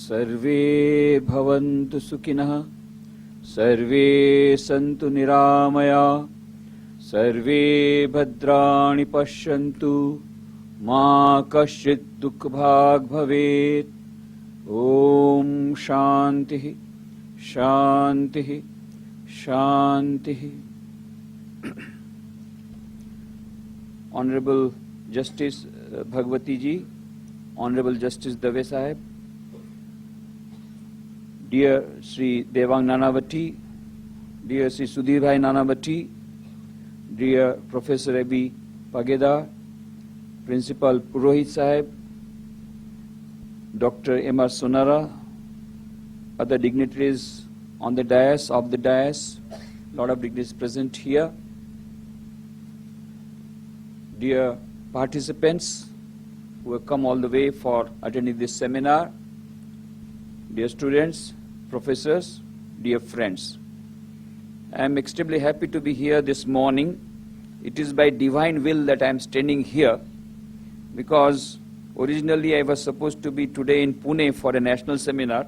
सर्वे भवन्तु सुखिनः, सर्वे सन्तु निरामया, सर्वे भद्राणि पश्यन्तु, मा कश्चित् दुःखभाग् भवेत्। ओम शांति शांति शांति। Honorable Justice Bhagwati ji, Honorable Justice Dave Sahib, dear Sri Devang Nanavati, dear Sri Sudhir Bhai Nanavati, dear Professor A.B. Pageda, Principal Purohit Sahib, Dr. M.R. Sonara, other dignitaries on the dais, of the dais, lot of dignitaries present here, dear participants who have come all the way for attending this seminar, dear students, professors, dear friends. I am extremely happy to be here this morning. It is by divine will that I am standing here, because originally I was supposed to be today in Pune for a national seminar,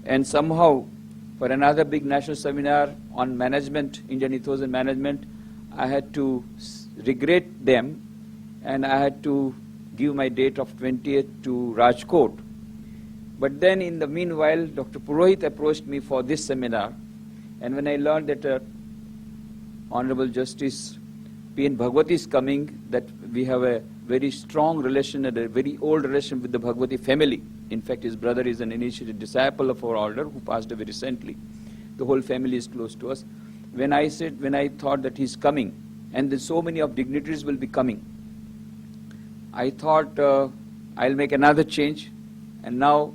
and somehow for another big national seminar on management, Indian ethos and management, I had to regret them, and I had to give my date of 20th to Rajkot. But then in the meanwhile, Dr. Purohit approached me for this seminar, and when I learned that Honorable Justice P.N. Bhagwati is coming, that we have a very strong relation and a very old relation with the Bhagwati family. In fact, his brother is an initiated disciple of our order who passed away recently. The whole family is close to us. When I thought that he's coming, and then so many of dignitaries will be coming, I thought I'll make another change. And now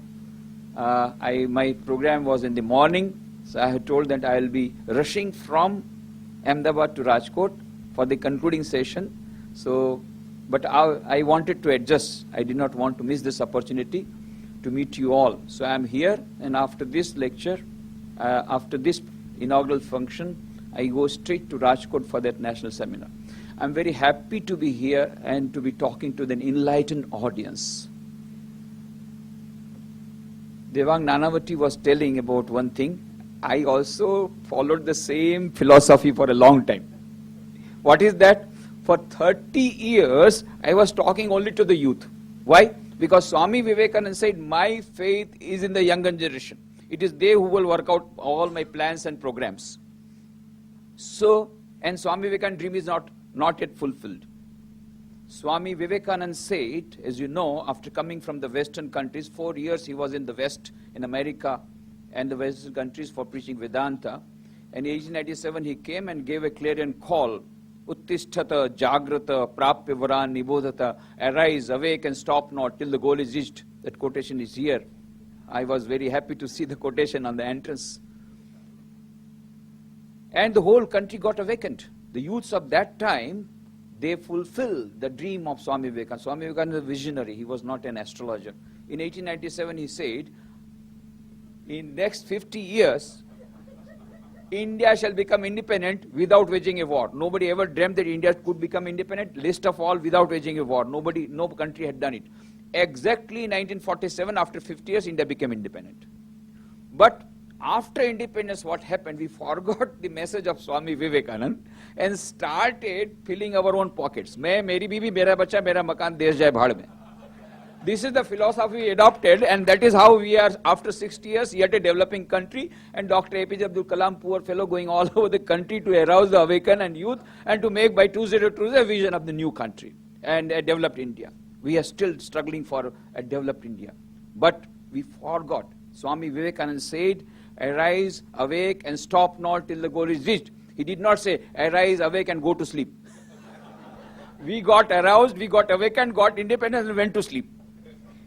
my program was in the morning, so I had told that I'll be rushing from Ahmedabad to Rajkot for the concluding session. But I wanted to adjust. I did not want to miss this opportunity to meet you all. So I am here, and after this lecture, after this inaugural function, I go straight to Rajkot for that national seminar. I am very happy to be here and to be talking to an enlightened audience. Devang Nanavati was telling about one thing. I also followed the same philosophy for a long time. What is that? For 30 years, I was talking only to the youth. Why? Because Swami Vivekananda said, my faith is in the younger generation. It is they who will work out all my plans and programs. So, and Swami Vivekananda's dream is not yet fulfilled. Swami Vivekananda said, as you know, after coming from the Western countries, 4 years he was in the West, in America and the Western countries for preaching Vedanta. And in 1897 he came and gave a clarion call, Uttisthata, Jagrata, Prapya Varan, Nibodhata, arise, awake and stop not till the goal is reached. That quotation is here. I was very happy to see the quotation on the entrance. And the whole country got awakened. The youths of that time, they fulfilled the dream of Swami Vivekananda. Swami Vivekananda was a visionary. He was not an astrologer. In 1897 he said, in next 50 years, India shall become independent without waging a war. Nobody ever dreamt that India could become independent, least of all without waging a war. No country had done it. Exactly in 1947, after 50 years, India became independent. But after independence, what happened? We forgot the message of Swami Vivekananda and started filling our own pockets. Main, meri bibi, mera bacha, mera makan, desh jaye bhaad mein. This is the philosophy we adopted, and that is how we are, after 60 years, yet a developing country, and Dr. APJ Abdul Kalam, poor fellow, going all over the country to arouse the awakened and youth, and to make by 2020 a vision of the new country and a developed India. We are still struggling for a developed India. But we forgot. Swami Vivekananda said, arise, awake, and stop not till the goal is reached. He did not say, arise, awake, and go to sleep. We got aroused, we got awakened, got independence, and went to sleep.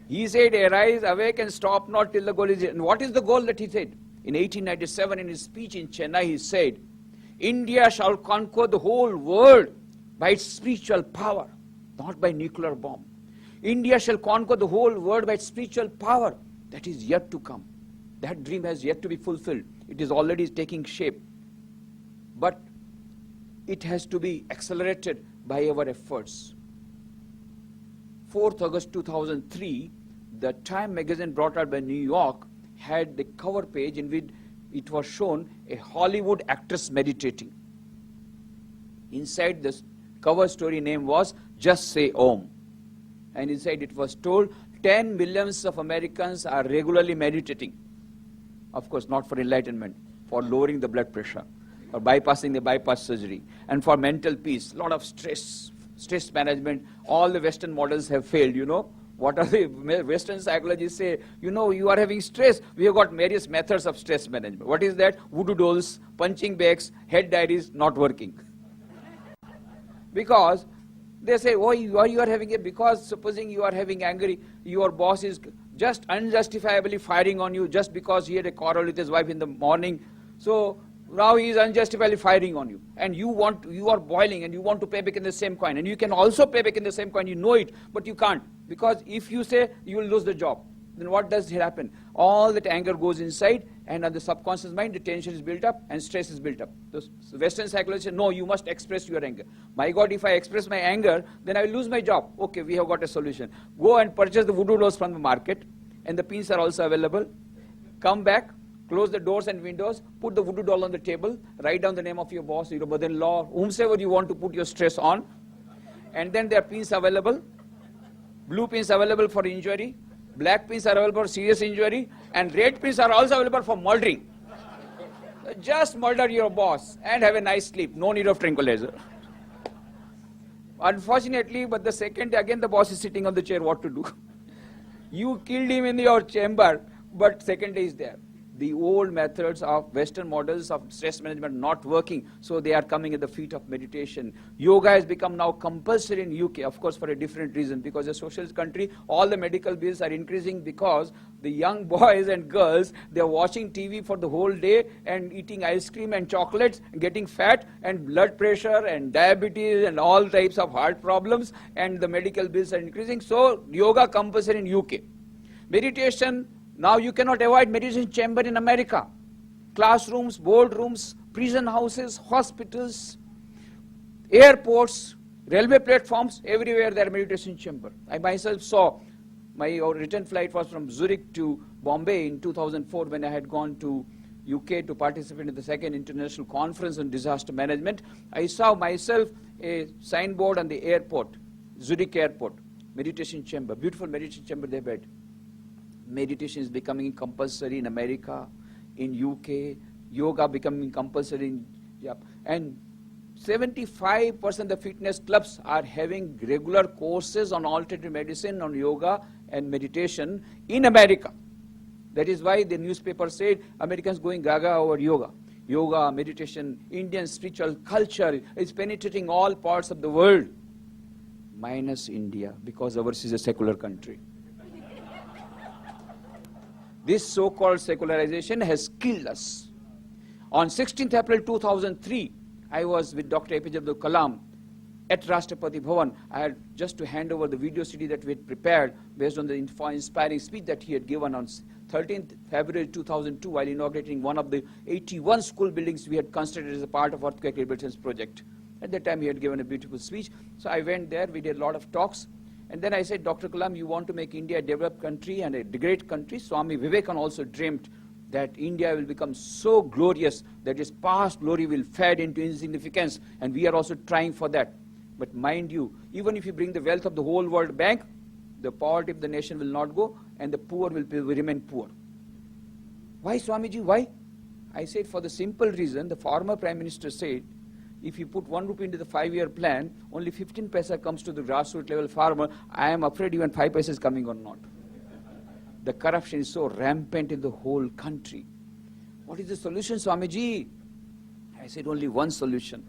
He said, arise, awake, and stop not till the goal is reached. And what is the goal that he said? In 1897, in his speech in Chennai, he said, India shall conquer the whole world by its spiritual power, not by nuclear bomb. India shall conquer the whole world by its spiritual power. That is yet to come. That dream has yet to be fulfilled. It is already taking shape. But it has to be accelerated by our efforts. 4th August 2003, the Time magazine brought out by New York had the cover page in which it was shown a Hollywood actress meditating. Inside the cover story name was Just Say Om. And inside it was told 10 millions of Americans are regularly meditating. Of course, not for enlightenment, for lowering the blood pressure, for bypassing the bypass surgery, and for mental peace. A lot of stress management. All the Western models have failed, you know. What are the Western psychologists say? You know, you are having stress. We have got various methods of stress management. What is that? Voodoo dolls, punching bags, head diaries, not working. Because they say, oh, you are having it because supposing you are having anger, your boss is just unjustifiably firing on you just because he had a quarrel with his wife in the morning. So now he is unjustifiably firing on you. And you are boiling and you want to pay back in the same coin. And you can also pay back in the same coin. You know it, but you can't. Because if you say, you will lose the job. Then what does happen? All that anger goes inside, and on the subconscious mind, the tension is built up and stress is built up. The Western psychology says, no, you must express your anger. My God, if I express my anger, then I will lose my job. Okay, we have got a solution. Go and purchase the voodoo dolls from the market, and the pins are also available. Come back, close the doors and windows, put the voodoo doll on the table, write down the name of your boss, your mother-in-law, whomsoever you want to put your stress on, and then there are pins available. Blue pins available for injury. Black pins are available for serious injury, and red pins are also available for murdering. Just murder your boss and have a nice sleep. No need of tranquilizer. Unfortunately, but the second day again the boss is sitting on the chair, what to do? You killed him in your chamber, but second day is there. The old methods of Western models of stress management not working, so they are coming at the feet of meditation. Yoga has become now compulsory in UK, of course for a different reason, because a socialist country, all the medical bills are increasing because the young boys and girls, they are watching TV for the whole day and eating ice cream and chocolates, getting fat, and blood pressure and diabetes and all types of heart problems, and the medical bills are increasing. So yoga compulsory in UK. Meditation, now you cannot avoid meditation chamber in America. Classrooms, boardrooms, prison houses, hospitals, airports, railway platforms, everywhere there are meditation chamber. I myself saw, my return flight was from Zurich to Bombay in 2004 when I had gone to UK to participate in the second international conference on disaster management. I saw myself a signboard on the airport, Zurich airport, meditation chamber, beautiful meditation chamber they had. Meditation is becoming compulsory in America, in UK, yoga becoming compulsory in Japan. And 75% of the fitness clubs are having regular courses on alternative medicine, on yoga and meditation in America. That is why the newspaper said Americans going gaga over yoga. Yoga, meditation, Indian spiritual culture is penetrating all parts of the world, minus India, because ours is a secular country. This so-called secularization has killed us. On 16th April 2003, I was with Dr. APJ Abdul Kalam at Rashtrapati Bhavan. I had just to hand over the video CD that we had prepared based on the inspiring speech that he had given on 13th February 2002 while inaugurating one of the 81 school buildings we had constructed as a part of Earthquake Rehabilitation Project. At that time, he had given a beautiful speech. So I went there, we did a lot of talks. And then I said, Dr. Kalam, you want to make India a developed country and a great country. Swami Vivekananda also dreamt that India will become so glorious that its past glory will fade into insignificance. And we are also trying for that. But mind you, even if you bring the wealth of the whole world back, the poverty of the nation will not go and the poor will remain poor. Why, Swamiji, why? I said, for the simple reason, the former Prime Minister said, if you put 1 rupee into the 5-year plan, only 15 paisa comes to the grassroots level farmer. I am afraid even 5 paisa is coming or not. The corruption is so rampant in the whole country. What is the solution, Swamiji? I said only one solution.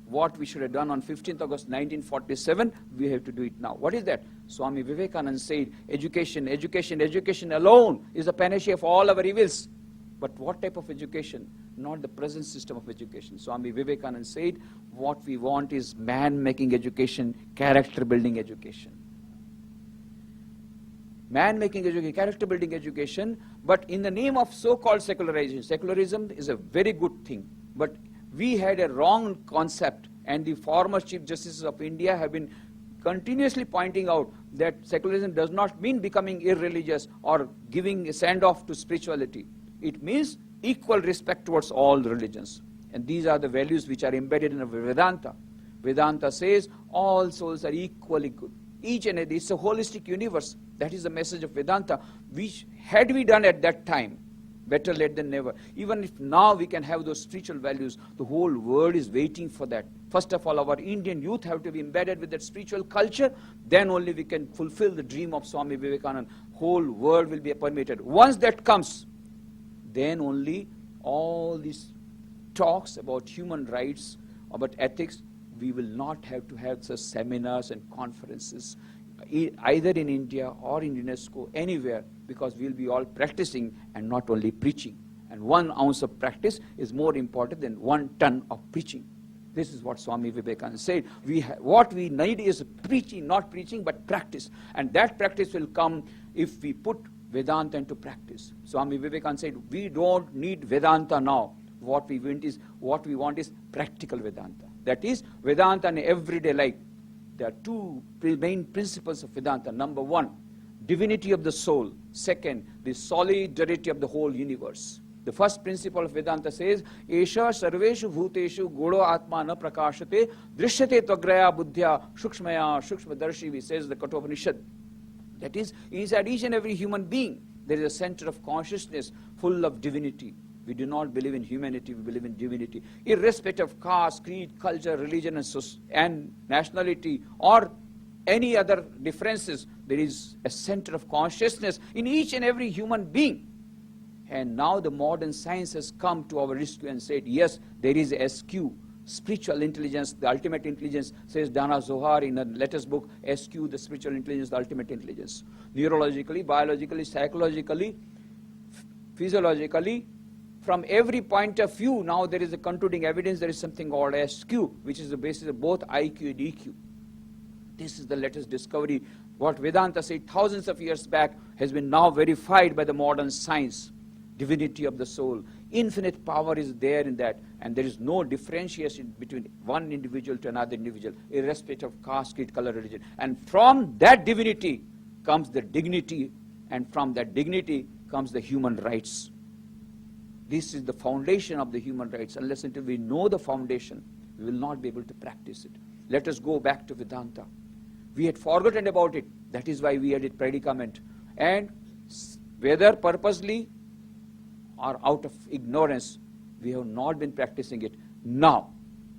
What we should have done on 15th August 1947, we have to do it now. What is that? Swami Vivekananda said, education, education, education alone is the panacea of all our evils. But what type of education? Not the present system of education. Swami Vivekananda said, what we want is man-making education, character-building education. Man-making education, character-building education, but in the name of so-called secularization. Secularism is a very good thing, but we had a wrong concept, and the former Chief Justices of India have been continuously pointing out that secularism does not mean becoming irreligious or giving a send-off to spirituality. It means equal respect towards all religions. And these are the values which are embedded in Vedanta. Vedanta says all souls are equally good. Each and every, it's a holistic universe. That is the message of Vedanta, which had we done at that time, better late than never. Even if now we can have those spiritual values, the whole world is waiting for that. First of all, our Indian youth have to be embedded with that spiritual culture. Then only we can fulfill the dream of Swami Vivekananda. Whole world will be permeated. Once that comes, then only all these talks about human rights, about ethics, we will not have to have such seminars and conferences, either in India or in UNESCO, anywhere, because we will be all practicing and not only preaching. And 1 ounce of practice is more important than 1 ton of preaching. This is what Swami Vivekananda said. What we need is preaching, not preaching, but practice. And that practice will come if we put Vedanta into practice. Swami Vivekananda said, we don't need Vedanta now. What we want is practical Vedanta. That is, Vedanta in everyday life. There are 2 main principles of Vedanta. Number 1, divinity of the soul. Second, the solidarity of the whole universe. The first principle of Vedanta says, Esha sarveshu bhuteshu godo atma na prakashate drishyate tvagraya buddhya shukshmaya shukshmadarshi, says the Kathopanishad. That is, inside each and every human being, there is a center of consciousness full of divinity. We do not believe in humanity, we believe in divinity. Irrespective of caste, creed, culture, religion, and nationality, or any other differences, there is a center of consciousness in each and every human being. And now the modern science has come to our rescue and said, yes, there is SQ, spiritual intelligence, the ultimate intelligence, says Dana Zohar in the latest book, SQ, the spiritual intelligence, the ultimate intelligence. Neurologically, biologically, psychologically, physiologically, from every point of view, now there is a concluding evidence, there is something called SQ, which is the basis of both IQ and EQ. This is the latest discovery. What Vedanta said thousands of years back has been now verified by the modern science. Divinity of the soul. Infinite power is there in that, and there is no differentiation between one individual to another individual, irrespective of caste, creed, color, religion. And from that divinity comes the dignity, and from that dignity comes the human rights. This is the foundation of the human rights. Unless until we know the foundation, we will not be able to practice it. Let us go back to Vedanta. We had forgotten about it. That is why we added predicament. And whether purposely or out of ignorance, we have not been practicing it. Now,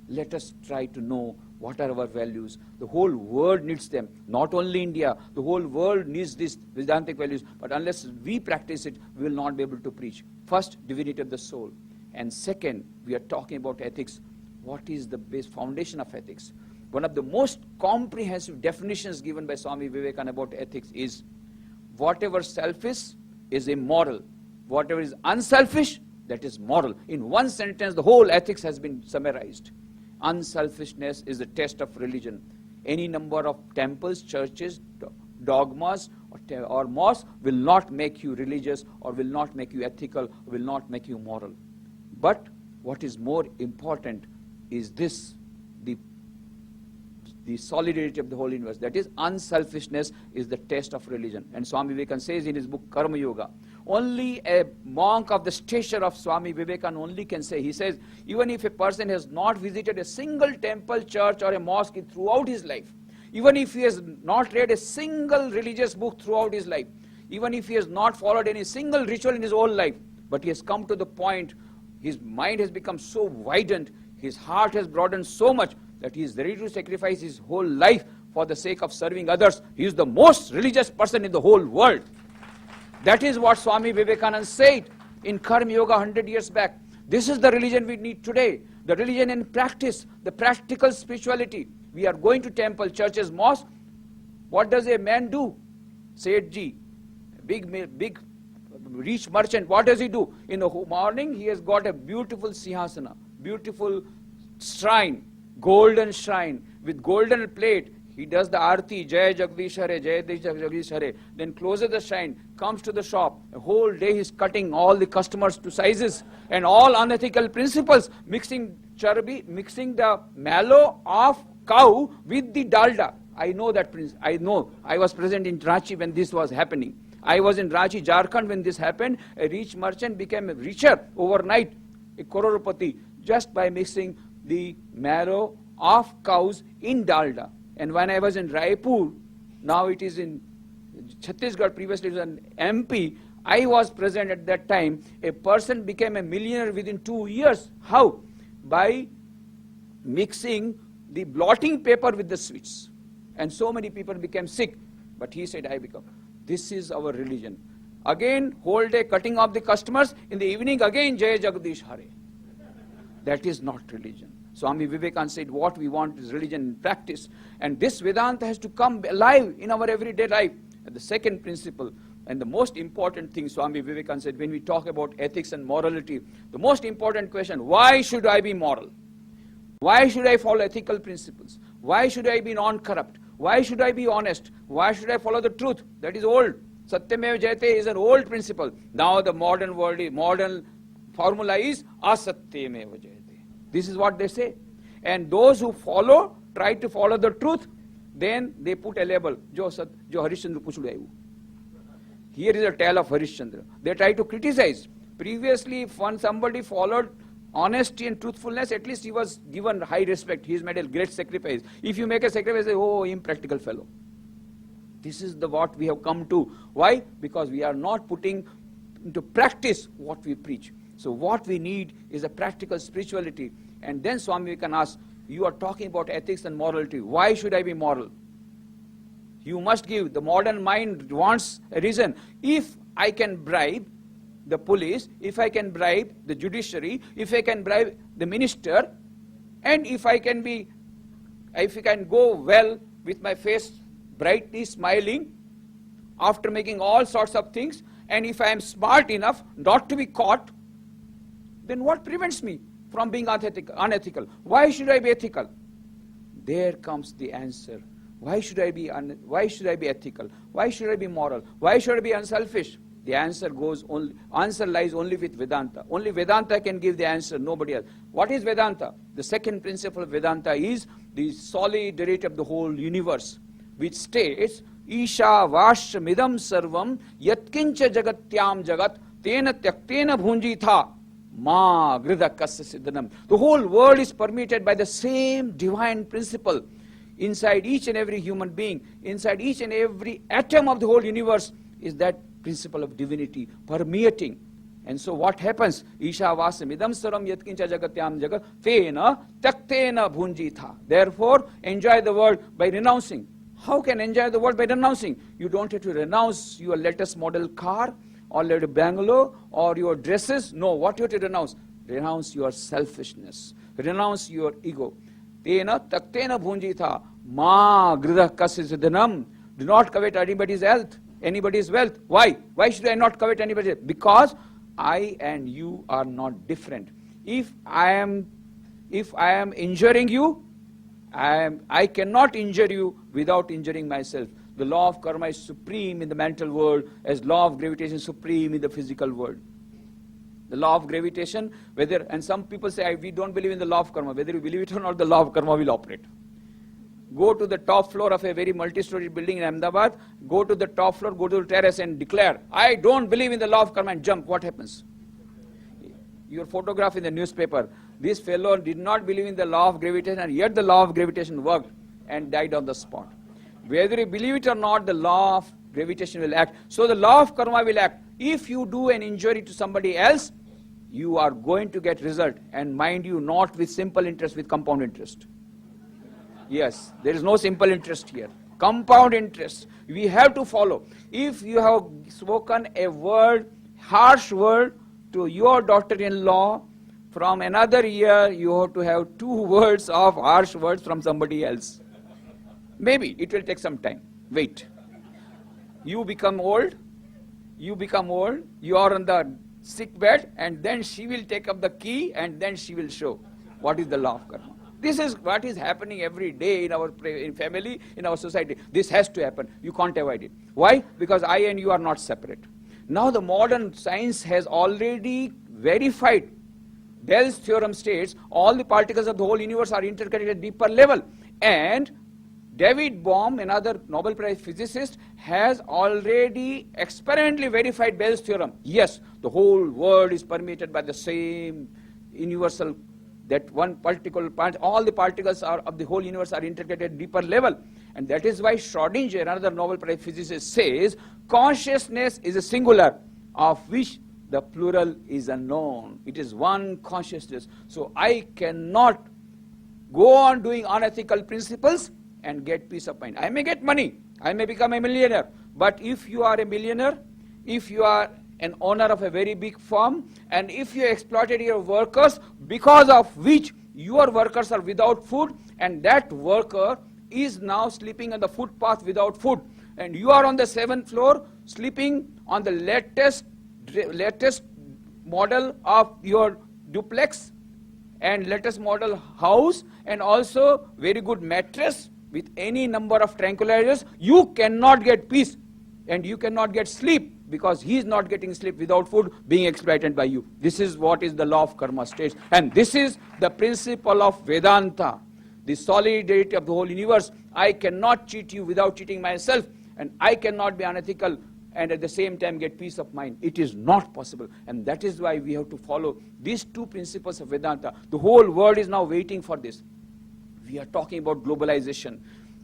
let us try to know what are our values. The whole world needs them. Not only India, the whole world needs these Vedantic values. But unless we practice it, we will not be able to preach. First, divinity of the soul. And second, we are talking about ethics. What is the base foundation of ethics? One of the most comprehensive definitions given by Swami Vivekananda about ethics is, whatever selfish is immoral. Whatever is unselfish, that is moral. In one sentence, the whole ethics has been summarized. Unselfishness is the test of religion. Any number of temples, churches, dogmas, or mosques will not make you religious, or will not make you ethical, or will not make you moral. But what is more important is this, the solidarity of the whole universe. That is, unselfishness is the test of religion. And Swami Vivekananda says in his book Karma Yoga, only a monk of the stature of Swami Vivekananda only can say, he says, even if a person has not visited a single temple, church or a mosque throughout his life, even if he has not read a single religious book throughout his life, even if he has not followed any single ritual in his whole life, but he has come to the point, his mind has become so widened, his heart has broadened so much that he is ready to sacrifice his whole life for the sake of serving others. He is the most religious person in the whole world. That is what Swami Vivekananda said in Karma Yoga 100 years back. This is the religion we need today. The religion in practice, the practical spirituality. We are going to temple, churches, mosques. What does a man do? Sethji, big rich merchant, what does he do? In the morning, he has got a beautiful Sihasana, beautiful shrine, golden shrine with golden plate. He does the arti, Jai Jagdish Hare, Jai Jagdish Hare, then closes the shrine, comes to the shop. A whole day he's cutting all the customers to sizes and all unethical principles, mixing charbi, mixing the mallow of cow with the dalda. I know that principle. I know. I was present in Ranchi when this was happening. I was in Ranchi, Jharkhand when this happened. A rich merchant became richer overnight, a crorepati, just by mixing the marrow of cows in dalda. And when I was in Raipur, now it is in Chhattisgarh, previously it was in MP, I was present at that time. A person became a millionaire within 2 years. How? By mixing the blotting paper with the sweets. And so many people became sick. But he said, I become. This is our religion. Again, whole day cutting off the customers. In the evening, again, Jai Jagdish Hare. That is not religion. Swami Vivekananda said, what we want is religion in practice. And this Vedanta has to come alive in our everyday life. And the second principle, and the most important thing Swami Vivekananda said, when we talk about ethics and morality, the most important question, why should I be moral? Why should I follow ethical principles? Why should I be non-corrupt? Why should I be honest? Why should I follow the truth? That is old. Satyameva Jayate is an old principle. Now the modern formula is Asatyameva Jayate. This is what they say. And those who try to follow the truth, then they put a label, Jo Harishchandra Puchudayu. Here is a tale of Harishchandra. They try to criticize. Previously, when somebody followed honesty and truthfulness, at least he was given high respect. He has made a great sacrifice. If you make a sacrifice, say, oh, impractical fellow. This is what we have come to. Why? Because we are not putting into practice what we preach. So what we need is a practical spirituality. And then Swami Vivekananda asks, you are talking about ethics and morality. Why should I be moral? You must give. The modern mind wants a reason. If I can bribe the police, if I can bribe the judiciary, if I can bribe the minister, and if I can go well with my face brightly smiling after making all sorts of things, and if I am smart enough not to be caught, then what prevents me from being unethical? Why should I be ethical? There comes the answer. Why should I be ethical? Why should I be moral? Why should I be unselfish? The answer lies only with Vedanta. Only Vedanta can give the answer, nobody else. What is Vedanta? The second principle of Vedanta is the solidarity of the whole universe, which states, Isha Vasha Midam Sarvam Yatkincha Jagatyam Jagat Tena Tyaktena Bhunjitha Ma Grida Kasya Siddhanam. The whole world is permeated by the same divine principle. Inside each and every human being, inside each and every atom of the whole universe is that principle of divinity permeating. And so what happens? Isha Vasamidam Saram Yatkincha Jagatyam Jagat Tena Taktena Bhunjitha. Therefore, enjoy the world by renouncing. How can enjoy the world by renouncing? You don't have to renounce your latest model car or your bungalow or your dresses. No, what you have to renounce? Renounce your selfishness. Renounce your ego. Tena Taktena Bhunjitha Ma Grida Kasya Siddhanam. Do not covet anybody's wealth. Why? Why should I not covet anybody's wealth? Because I and you are not different. If I am injuring you, I cannot injure you without injuring myself. The law of karma is supreme in the mental world as law of gravitation is supreme in the physical world. The law of gravitation, and some people say, we don't believe in the law of karma. Whether you believe it or not, the law of karma will operate. Go to the top floor of a very multi-story building in Ahmedabad, go to the top floor, go to the terrace and declare, I don't believe in the law of karma, and jump. What happens? Your photograph in the newspaper. This fellow did not believe in the law of gravitation, and yet the law of gravitation worked and died on the spot. Whether you believe it or not, the law of gravitation will act. So the law of karma will act. If you do an injury to somebody else, you are going to get result. And mind you, not with simple interest, with compound interest. Yes, there is no simple interest here. Compound interest. We have to follow. If you have spoken a word, harsh word to your daughter-in-law, from another year you have to have 2 words of harsh words from somebody else. Maybe it will take some time. Wait. You become old, you are on the sick bed, and then she will take up the key and then she will show what is the law of karma. This is what is happening every day in our family, in our society. This has to happen. You can't avoid it. Why? Because I and you are not separate. Now the modern science has already verified. Bell's theorem states all the particles of the whole universe are interconnected at deeper level. And David Bohm, another Nobel Prize physicist, has already experimentally verified Bell's theorem. Yes, the whole world is permeated by the same universal, that one particle part, all the particles of the whole universe are integrated at deeper level. And that is why Schrödinger, another Nobel Prize physicist, says consciousness is a singular of which the plural is unknown. It is one consciousness. So I cannot go on doing unethical principles and get peace of mind. I may get money, I may become a millionaire, but if you are a millionaire, if you are an owner of a very big firm, and if you exploited your workers, because of which your workers are without food, and that worker is now sleeping on the footpath without food, and you are on the 7th floor sleeping on the latest model of your duplex and latest model house, and also very good mattress with any number of tranquilizers, you cannot get peace and you cannot get sleep, because he is not getting sleep without food, being exploited by you. This is what is the law of karma states, and this is the principle of Vedanta, the solidarity of the whole universe. I cannot cheat you without cheating myself, and I cannot be unethical and at the same time get peace of mind. It is not possible, and that is why we have to follow these two principles of Vedanta. The whole world is now waiting for this. We are talking about globalization.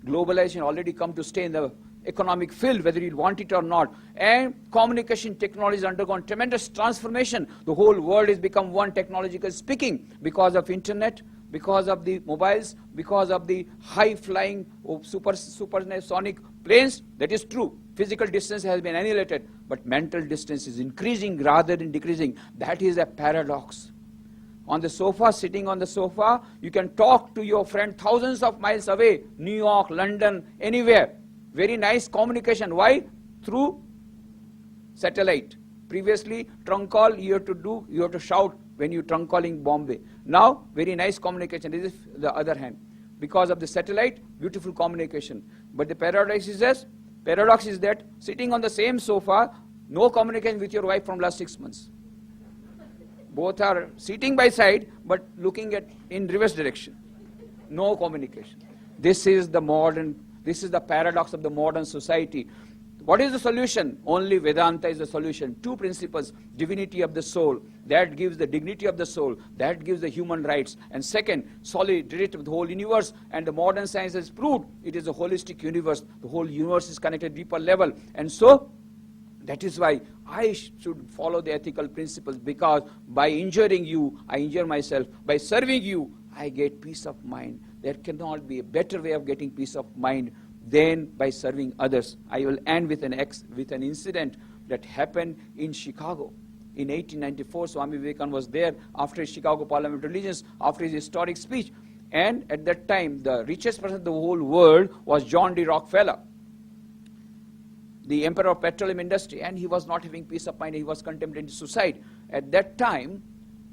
Globalization already come to stay in the economic field, whether you want it or not. And communication technology has undergone tremendous transformation. The whole world has become one technological speaking because of internet, because of the mobiles, because of the high-flying supersonic planes. That is true. Physical distance has been annihilated, but mental distance is increasing rather than decreasing. That is a paradox. On the sofa, sitting on the sofa, you can talk to your friend thousands of miles away, New York, London, anywhere. Very nice communication. Why? Through satellite. Previously, trunk call, you have to shout when you trunk calling Bombay. Now, very nice communication. This is the other hand. Because of the satellite, beautiful communication. But the paradox is that sitting on the same sofa, no communication with your wife from last 6 months. Both are sitting by side, but looking at in reverse direction. No communication. This is the paradox of the modern society. What is the solution? Only Vedanta is the solution. Two principles: divinity of the soul, that gives the dignity of the soul, that gives the human rights. And second, solidarity of the whole universe. And the modern science has proved it is a holistic universe. The whole universe is connected at deeper level. And so, that is why I should follow the ethical principles, because by injuring you, I injure myself. By serving you, I get peace of mind. There cannot be a better way of getting peace of mind than by serving others. I will end with an incident that happened in Chicago. In 1894, Swami Vivekananda was there after his Chicago Parliament of Religions, after his historic speech. And at that time, the richest person in the whole world was John D. Rockefeller, the emperor of petroleum industry, and he was not having peace of mind. He was contemplating suicide. At that time,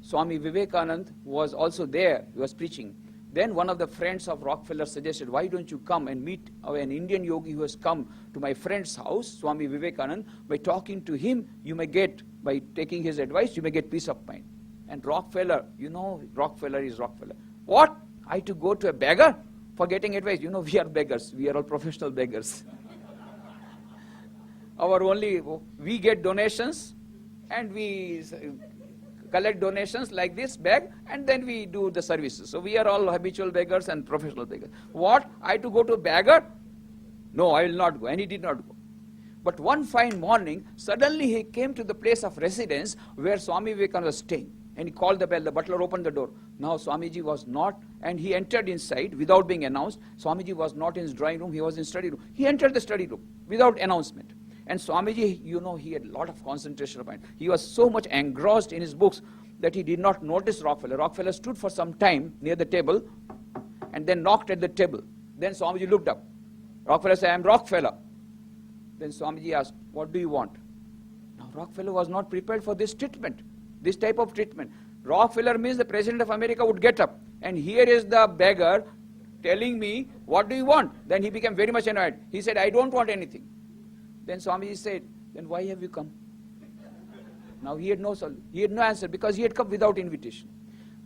Swami Vivekananda was also there. He was preaching. Then one of the friends of Rockefeller suggested, why don't you come and meet an Indian yogi who has come to my friend's house, Swami Vivekananda. By talking to him, by taking his advice, you may get peace of mind. And Rockefeller, Rockefeller is Rockefeller. What? I to go to a beggar for getting advice? We are beggars. We are all professional beggars. We get donations, and we collect donations like this bag, and then we do the services. So we are all habitual beggars and professional beggars. What? I to go to a beggar? No, I will not go. And he did not go. But one fine morning, suddenly he came to the place of residence where Swami Vivekananda was staying. And he called the bell. The butler opened the door. Now Swamiji was not, and he entered inside without being announced. Swamiji was not in his drawing room. He was in study room. He entered the study room without announcement. And Swamiji, he had a lot of concentration of mind. He was so much engrossed in his books that he did not notice Rockefeller. Rockefeller stood for some time near the table and then knocked at the table. Then Swamiji looked up. Rockefeller said, I am Rockefeller. Then Swamiji asked, what do you want? Now Rockefeller was not prepared for this treatment, this type of treatment. Rockefeller means the President of America would get up. And here is the beggar telling me, what do you want? Then he became very much annoyed. He said, I don't want anything. Then Swamiji said, then why have you come? Now he had no answer, because he had come without invitation.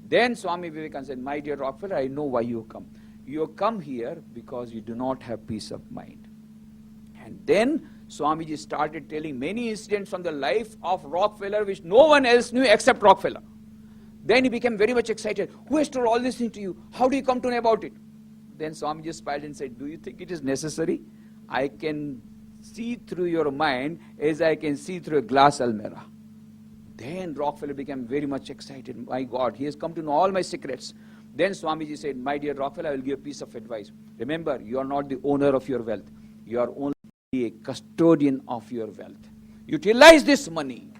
Then Swami Vivekananda said, my dear Rockefeller, I know why you have come. You come here because you do not have peace of mind. And then Swamiji started telling many incidents from the life of Rockefeller which no one else knew except Rockefeller. Then he became very much excited. Who has told all this thing to you? How do you come to know about it? Then Swamiji smiled and said, do you think it is necessary? I can see through your mind as I can see through a glass almirah. Then Rockefeller became very much excited. My God, he has come to know all my secrets. Then Swamiji said, my dear Rockefeller, I will give a piece of advice. Remember, you are not the owner of your wealth. You are only a custodian of your wealth. Utilize this money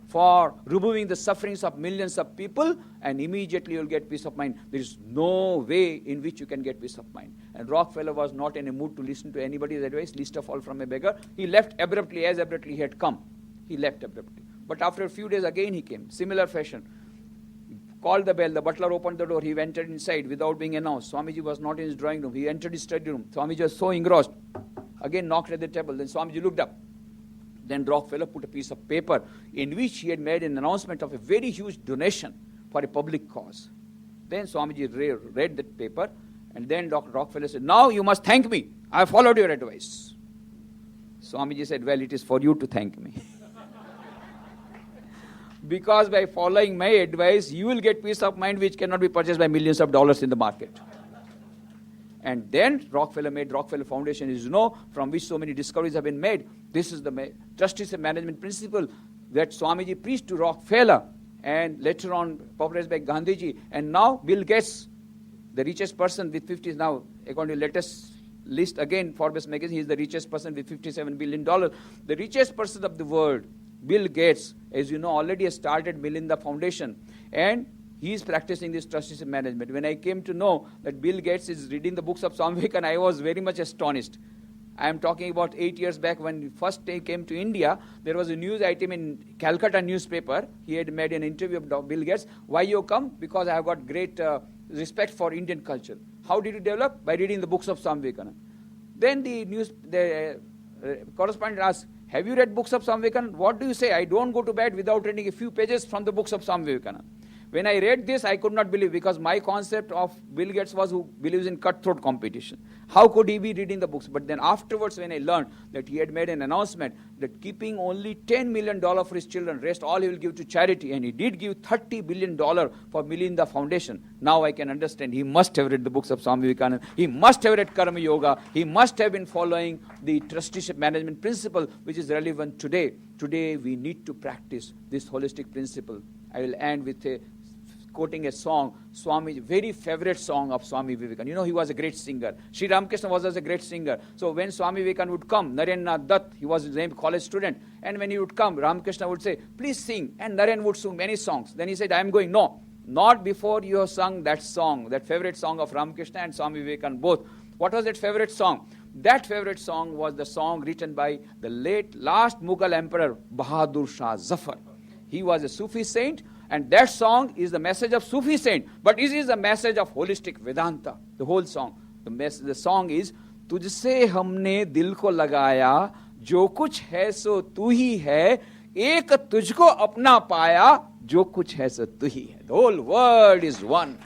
for removing the sufferings of millions of people, and immediately you will get peace of mind. There is no way in which you can get peace of mind. And Rockefeller was not in a mood to listen to anybody's advice, least of all from a beggar. He left abruptly, as abruptly he had come. He left abruptly. But after a few days again he came, similar fashion. Called the bell, the butler opened the door, he entered inside without being announced. Swamiji was not in his drawing room, he entered his study room. Swamiji was so engrossed. Again knocked at the table, then Swamiji looked up. Then Rockefeller put a piece of paper in which he had made an announcement of a very huge donation for a public cause. Then Swamiji read that paper, and then Dr. Rockefeller said, now you must thank me. I have followed your advice. Swamiji said, well, it is for you to thank me. Because by following my advice, you will get peace of mind which cannot be purchased by millions of dollars in the market. And then Rockefeller made Rockefeller Foundation, as you know, from which so many discoveries have been made. This is the trustees and management principle that Swamiji preached to Rockefeller and later on popularized by Gandhiji. And now Bill Gates, the richest person with 50, now according to latest list again, Forbes magazine, he is the richest person with $57 billion. The richest person of the world, Bill Gates, as you know, already has started Melinda Foundation, and he is practicing this trusteeship management. When I came to know that Bill Gates is reading the books of Swami Vivekananda, I was very much astonished. I am talking about 8 years back when first he came to India. There was a news item in Calcutta newspaper. He had made an interview of Bill Gates. Why you come? Because I have got great respect for Indian culture. How did you develop? By reading the books of Swami Vivekananda. Then the correspondent asked, have you read books of Swami Vivekananda? What do you say? I don't go to bed without reading a few pages from the books of Swami Vivekananda. When I read this, I could not believe, because my concept of Bill Gates was who believes in cutthroat competition. How could he be reading the books? But then afterwards, when I learned that he had made an announcement that keeping only $10 million for his children, rest all he will give to charity, and he did give $30 billion for Melinda Foundation. Now I can understand he must have read the books of Swami Vivekananda. He must have read Karma Yoga. He must have been following the trusteeship management principle, which is relevant today. Today we need to practice this holistic principle. I will end with quoting a song, Swami, very favorite song of Swami Vivekananda. You know, he was a great singer. Sri Ramakrishna was also a great singer. So when Swami Vivekananda would come, Narendra Dutt, he was a college student, and when he would come, Ramakrishna would say, please sing, and Naren would sing many songs. Then he said, I am going, no, not before you have sung that song, that favorite song of Ramakrishna and Swami Vivekananda both. What was that favorite song? That favorite song was the song written by the last Mughal emperor, Bahadur Shah Zafar. He was a Sufi saint, and that song is the message of Sufi saint, but it is a message of holistic Vedanta, the whole song. The song is, तुझसे हमने दिल को लगाया, जो कुछ है सो तू ही है, एक तुझको अपना पाया, जो कुछ है सो तू ही है. The whole world is one.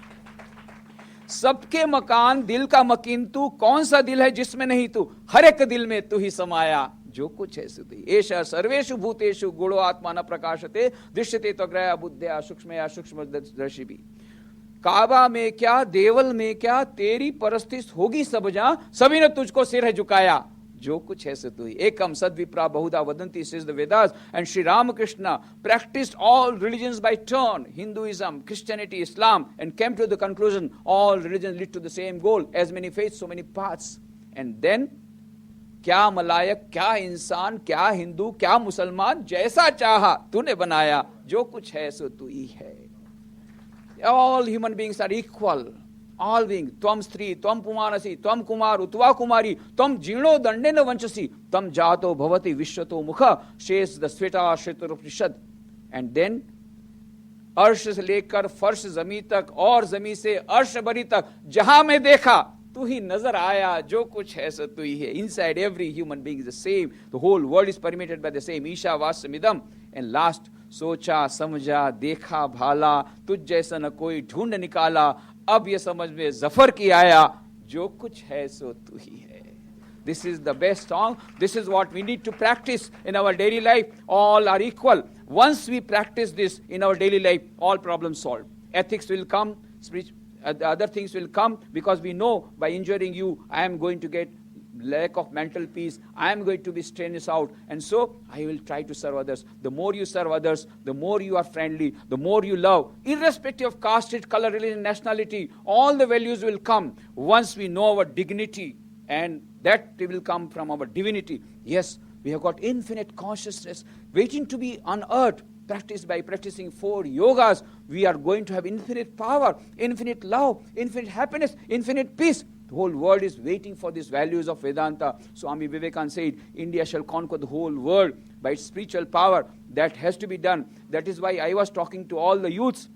सबके मकान दिल का मकीन तू, कौन सा दिल है जिसमें नहीं तू, हर एक दिल में तू ही समाया, जो कुछ है सुधी. एषा सर्वेषु भूतेषु गुणो आत्मा न प्रकाशते, दृश्यते त्वग्रया बुद्ध्या सूक्ष्मया सूक्ष्मदर्शिभिः. काबा में क्या, देवल में क्या, तेरी परस्तिस होगी सब जहां, सभी ने तुझको सिर है झुकाया, जो कुछ है तू ही. एकम सद्विप्रा बहुधा वदंती, says the Vedas. And Sri Ramakrishna practiced all religions by turn, Hinduism, Christianity, Islam, and came to the conclusion all religions lead to the same goal. As many faiths, so many paths. And then क्या मलायक, क्या इंसान, क्या हिंदू, क्या मुसलमान, जैसा चाहा तूने बनाया, जो कुछ है सो तू ही है. All human beings are equal. All beings. त्वम स्त्री, त्वम पुमानसी, त्वम कुमार, उत्वा कुमारी, त्वम जीर्णो दंडेन वंचसी, त्वम जातो भवति विश्वतो मुख, शेष द स्वेता श्वेतोपनिषद. And then अर्श से लेकर फर्श जमी तक और जमी से अर्श बरी तक, जहां में देखा तू ही नजर आया, जो कुछ है सो तू ही है. Inside every human being is the same. The whole world is permeated by the same. Isha वास्यमिदम. And last, सोचा समझा देखा भाला, तुझ जैसा न कोई ढूंढ निकाला, अब ये समझ में जफर की आया, जो कुछ है सो तू ही है. This is the best song. This is what we need to practice in our daily life. All are equal. Once we practice this in our daily life, all problems solved. Ethics will come, the other things will come, because we know by injuring you, I am going to get lack of mental peace. I am going to be strenuous out. And so I will try to serve others. The more you serve others, the more you are friendly, the more you love. Irrespective of caste, color, religion, nationality, all the values will come once we know our dignity. And that will come from our divinity. Yes, we have got infinite consciousness waiting to be unearthed. By practicing 4 yogas, we are going to have infinite power, infinite love, infinite happiness, infinite peace. The whole world is waiting for these values of Vedanta. Swami Vivekananda said, India shall conquer the whole world by its spiritual power. That has to be done. That is why I was talking to all the youths.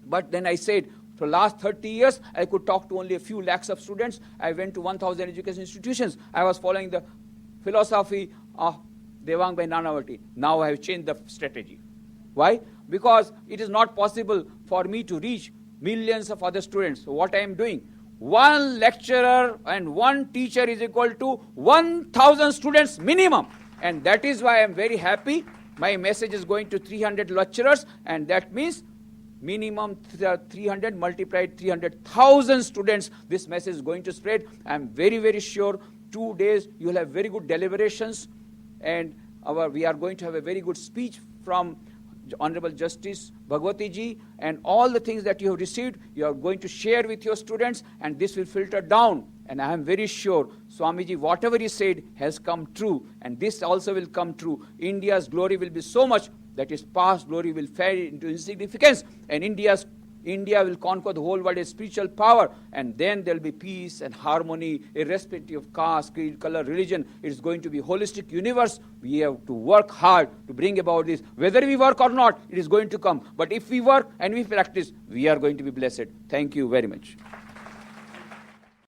But then I said, for the last 30 years, I could talk to only a few lakhs of students. I went to 1,000 education institutions. I was following the philosophy of Devang Bhai Nanavati. Now I have changed the strategy. Why? Because it is not possible for me to reach millions of other students. So what I am doing, one lecturer and one teacher is equal to 1,000 students minimum. And that is why I am very happy. My message is going to 300 lecturers, and that means minimum 300 multiplied 300,000 students. This message is going to spread. I am very, very sure 2 days you will have very good deliberations, and we are going to have a very good speech from Honorable Justice Bhagwati ji, and all the things that you have received, you are going to share with your students, and this will filter down. And I am very sure, Swamiji, whatever he said has come true, and this also will come true. India's glory will be so much that its past glory will fade into insignificance, and India will conquer the whole world with spiritual power, and then there will be peace and harmony, irrespective of caste, creed, color, religion. It is going to be a holistic universe. We have to work hard to bring about this. Whether we work or not, it is going to come. But if we work and we practice, we are going to be blessed. Thank you very much.